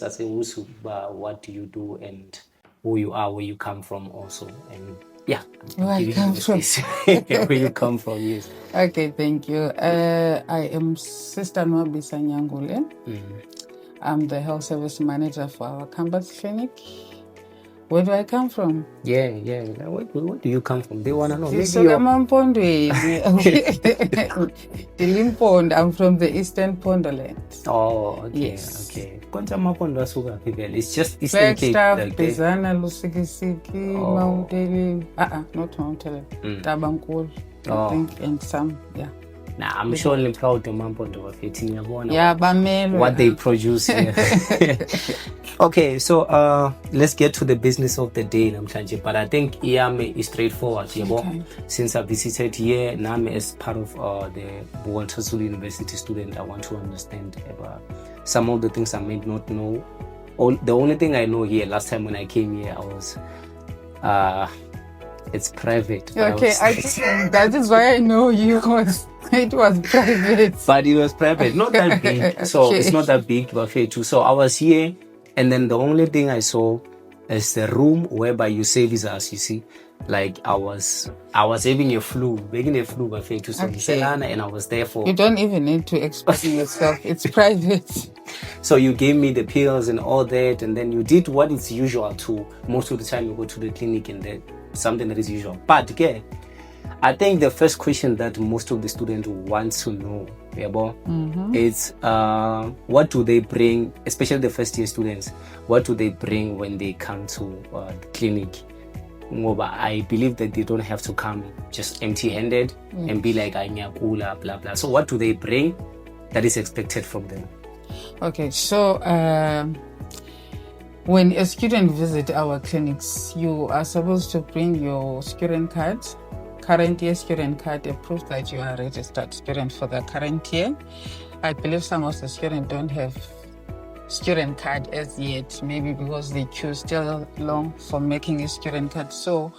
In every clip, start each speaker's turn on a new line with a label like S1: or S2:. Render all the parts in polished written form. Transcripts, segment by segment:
S1: As a Usu, what do you do and who you are, where you come from also. And yeah,
S2: Where I
S1: giving
S2: come
S1: you the
S2: from.
S1: space. Where you come from, yes.
S2: Okay, thank you. I am Sister Nwabisa Nyangule. I'm the health service manager for our campus clinic. Where do I come from?
S1: Yeah. Where do you come from? They want to know. Maybe
S2: So
S1: you're...
S2: Limpondo. I'm from the Eastern Pondoland.
S1: Oh, okay,
S2: Yes.
S1: okay. It's just Eastern Cape.
S2: Flagstaff,
S1: Okay.
S2: Bizana, Lusikisiki, Mount Eli. Not Mount Eli. Tabankul, I think, and some, yeah.
S1: Nah, I'm sure I'm proud of Mampondo of 18
S2: what
S1: they produce here. Okay, so let's get to the business of the day, Namhlanje. But I think Iame is straightforward, okay. Since I visited here, Name as part of the Walter Zulu University student, I want to understand about some of the things I may not know. The only thing I know here, last time when I came here, I was it's private.
S2: Okay, that is why I know you was. It was private.
S1: But it was private, not that big. So it's not that big, but fair too. So I was here, and then the only thing I saw is the room whereby you service us. You see, like I was having a flu, but fair too. So and I was there for.
S2: You don't even need to explain yourself. It's private.
S1: So you gave me the pills and all that, and then you did what is usual to most of the time you go to the clinic and then something that is usual. But again, I think the first question that most of the students want to know is what do they bring, especially the first year students, what do they bring when they come to the clinic? I believe that they don't have to come just empty-handed and be like, blah, blah. So what do they bring that is expected from them?
S2: Okay, so when a student visits our clinics, you are supposed to bring your student card, current year student card, a proof that you are a registered student for the current year. I believe some of the students don't have student card as yet, maybe because the queue is still long for making a student card. So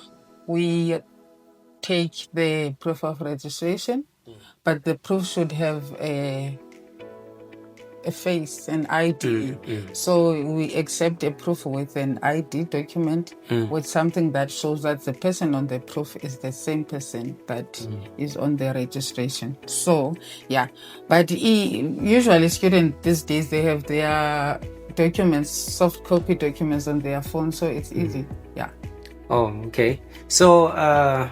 S2: we take the proof of registration, but the proof should have a face, an ID. So we accept a proof with an ID document with something that shows that the person on the proof is the same person that is on the registration. So, yeah. But usually students these days, they have their documents, soft copy documents on their phone, so it's easy. Yeah.
S1: Oh, okay. So, how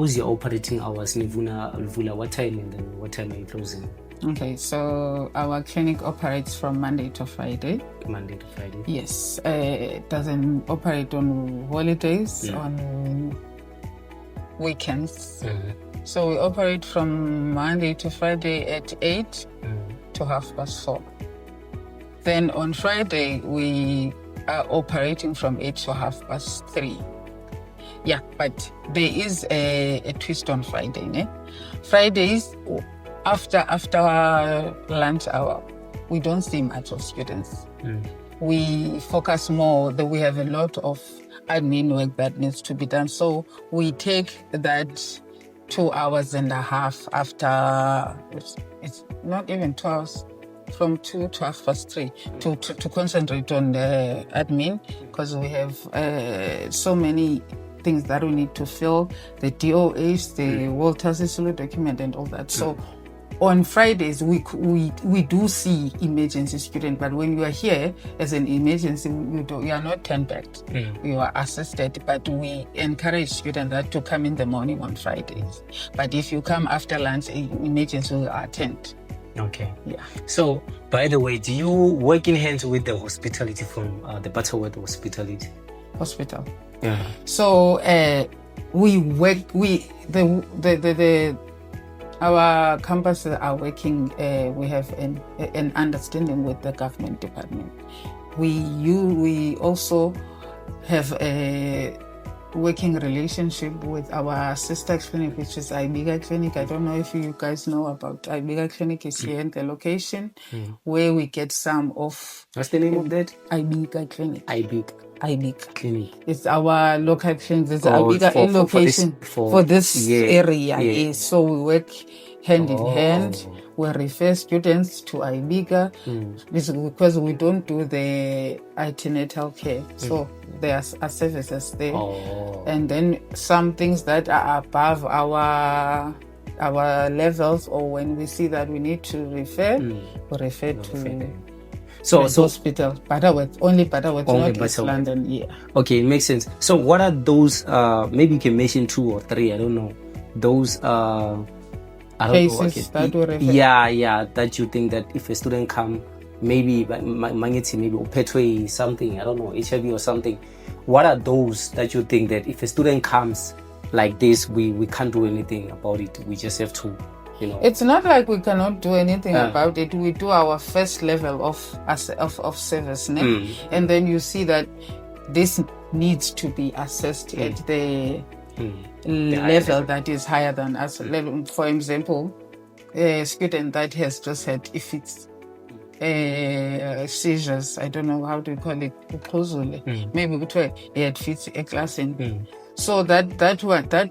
S1: is your operating hours? Nivula, what time and then what time are you closing?
S2: Okay, so our clinic operates from Monday to Friday.
S1: Monday to Friday?
S2: Yes. It doesn't operate on holidays, on weekends. So we operate from Monday to Friday at 8 to 4:30. Then on Friday, we are operating from 8 to 3:30. Yeah, but there is a twist on Friday. Ne? Fridays, after lunch hour, we don't see much of students. We focus more that we have a lot of admin work that needs to be done. So we take that 2.5 hours after, it's not even 2 hours, from 2 to 3:30 to concentrate on the admin, because we have so many things that we need to fill, the DOH, the Walter Zulu document and all that. So on Fridays, we do see emergency students, but when you are here as an emergency, you are not turned back. You are assisted, but we encourage students that to come in the morning on Fridays. But if you come after lunch, emergency will attend.
S1: Okay.
S2: Yeah.
S1: So, by the way, do you work in hands with the hospitality from the Butterworth
S2: Hospital?
S1: Yeah.
S2: So we work. Our campuses are working. We have an understanding with the government department. We also have working relationship with our sister clinic, which is Ibiga Clinic. I don't know if you guys know about Ibiga Clinic. Is here in the location where we get some of.
S1: What's the name of that?
S2: Ibiga Clinic. Ibiga
S1: Clinic.
S2: It's our local clinic. It's Ibiga location for this area. Yes. So we work hand in hand. We refer students to Ibiga because we don't do the antenatal care. So there are services there. And then some things that are above our levels, or when we see that we need to refer, we refer to the hospital. Butterworth, only Butterworth, not East London. Yeah.
S1: Okay, it makes sense. So what are those, maybe you can mention 2 or 3, I don't know, those
S2: cases that we refer.
S1: Yeah, that you think that if a student come, maybe maybe something, I don't know, HIV or something, what are those that you think that if a student comes like this, we can't do anything about it, we just have to, you know?
S2: It's not like we cannot do anything about it. We do our first level of service, and then you see that this needs to be assessed at the level that is higher than us. For example, a student that has just had, if it's seizures, I don't know how to call it, maybe he had fits a class in. So that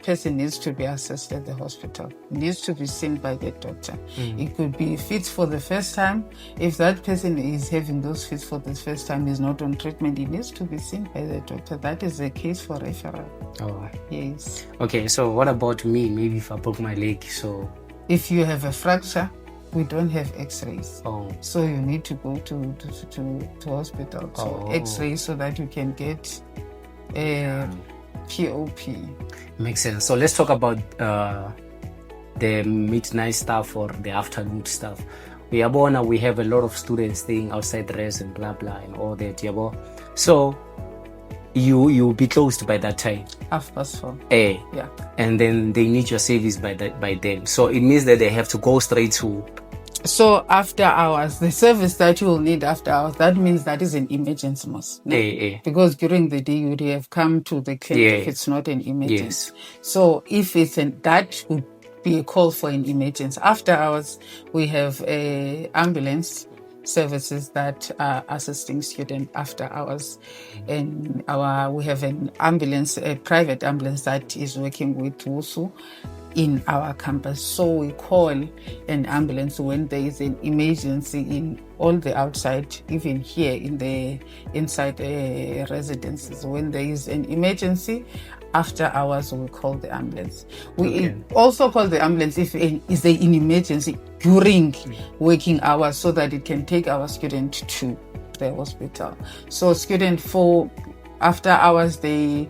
S2: person needs to be assessed at the hospital, needs to be seen by the doctor. It could be fits for the first time. If that person is having those fits for the first time, is not on treatment, it needs to be seen by the doctor. That is a case for referral. Yes.
S1: Okay, so what about me? Maybe if I broke my leg, so
S2: if you have a fracture, we don't have x-rays. So you need to go to hospital. So x-rays so that you can get POP.
S1: Makes sense. So let's talk about the midnight stuff or the afternoon stuff. We have a lot of students staying outside the res and blah blah and all that. So you'll be closed by that time.
S2: 4:30. Yeah.
S1: And then they need your service by then. So it means that they have to go straight to.
S2: So after hours, the service that you will need after hours, that means that is an emergency, because during the day you would have come to the clinic if it's not an emergency. So if it's that would be a call for an emergency. After hours, we have a ambulance services that are assisting students after hours, and we have an ambulance, a private ambulance that is working with WUSU in our campus. So we call an ambulance when there is an emergency in all the outside, even here in the inside residences. When there is an emergency after hours, we call the ambulance. We also call the ambulance if is there an emergency during working hours, so that it can take our student to the hospital. So student for after hours, they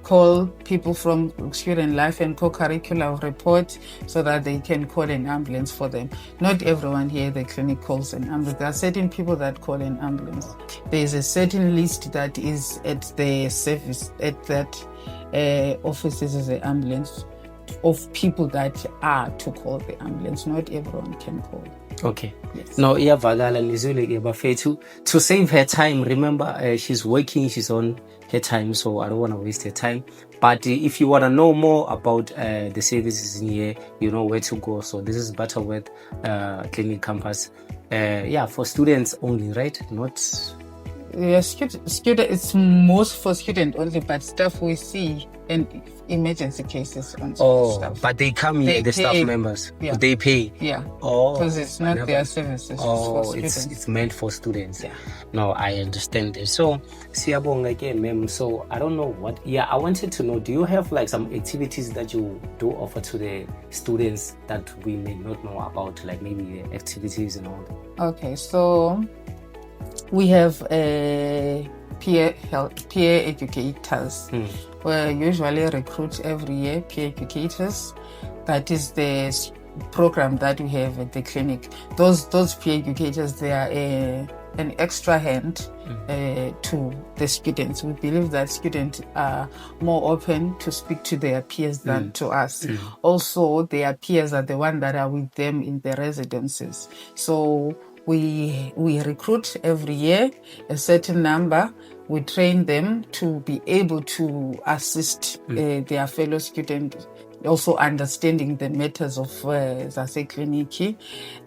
S2: call people from student life and co-curricular report so that they can call an ambulance for them. Not everyone here at the clinic calls an ambulance. There are certain people that call an ambulance. There is a certain list that is at the service, at that offices as an ambulance, of people that are to call the ambulance. Not everyone can call.
S1: Okay. Yes. No, to save her time, remember she's working, she's on her time, so I don't want to waste her time. But if you want to know more about the services in here, you know where to go. So this is Butterworth Clinic Campus. For students only, right? Not.
S2: Student. It's most for student only, but stuff we see in emergency cases and stuff.
S1: But they come here, the staff members.
S2: Yeah.
S1: They pay.
S2: Yeah. Because it's not their services. It's for students.
S1: It's meant for students.
S2: Yeah.
S1: No, I understand this. So, Siyabonga again, ma'am. So I don't know what. Yeah, I wanted to know. Do you have like some activities that you do offer to the students that we may not know about, like maybe the activities and all that?
S2: Okay, so we have peer educators. We usually recruit every year peer educators. That is the program that we have at the clinic. Those peer educators, they are an extra hand to the students. We believe that students are more open to speak to their peers than to us. Also, their peers are the ones that are with them in the residences. So We recruit every year a certain number. We train them to be able to assist their fellow students, also understanding the matters of Zase Clinic.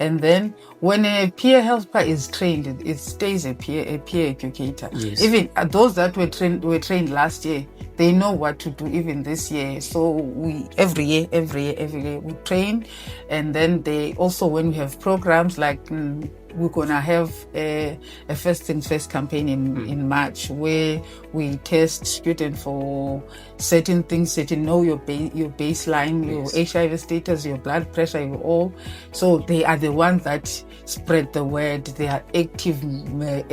S2: And then when a peer helper is trained, it stays a peer educator.
S1: Yes.
S2: Even those that were trained last year, they know what to do even this year. So we every year we train. And then they also, when we have programs like we're gonna have a first things first campaign in March, where we test students for certain things, know your baseline,
S1: Yes.
S2: your HIV status, your blood pressure, your all. So they are the ones that spread the word. They are active when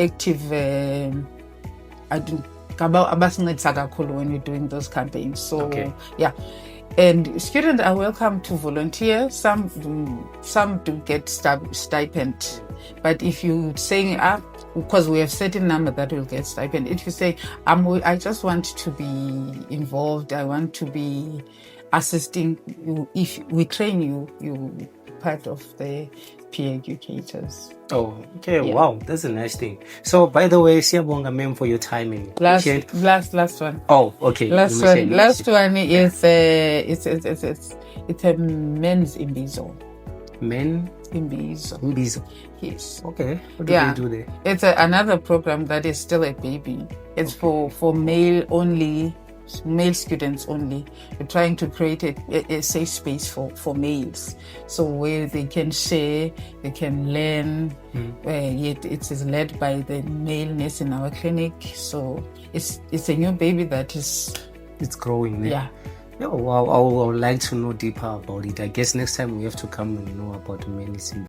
S2: you're doing those campaigns. So
S1: Okay.
S2: yeah. And students are welcome to volunteer. Some do get stipend. But if you saying up, because we have certain number that will get stipend. If you say, I just want to be involved, I want to be assisting you. If we train you, you part of the peer educators.
S1: Oh, okay.
S2: Yeah.
S1: Wow, that's a nice thing. So, by the way, siyabonga ma'am for your timing.
S2: Last one.
S1: Oh, okay.
S2: Last one is it's a men's imbizo.
S1: Men
S2: Imbizo.
S1: Mbizo.
S2: Yes.
S1: Okay. What do they do there?
S2: It's another program that is still a baby. It's for male students only. We're trying to create a safe space for males, so where they can share, they can learn. Yet it is led by the male nurse in our clinic. So it's a new baby that is
S1: growing.
S2: Yeah.
S1: Yeah, well, I would like to know deeper about it. I guess next time we have to come and know about medicine.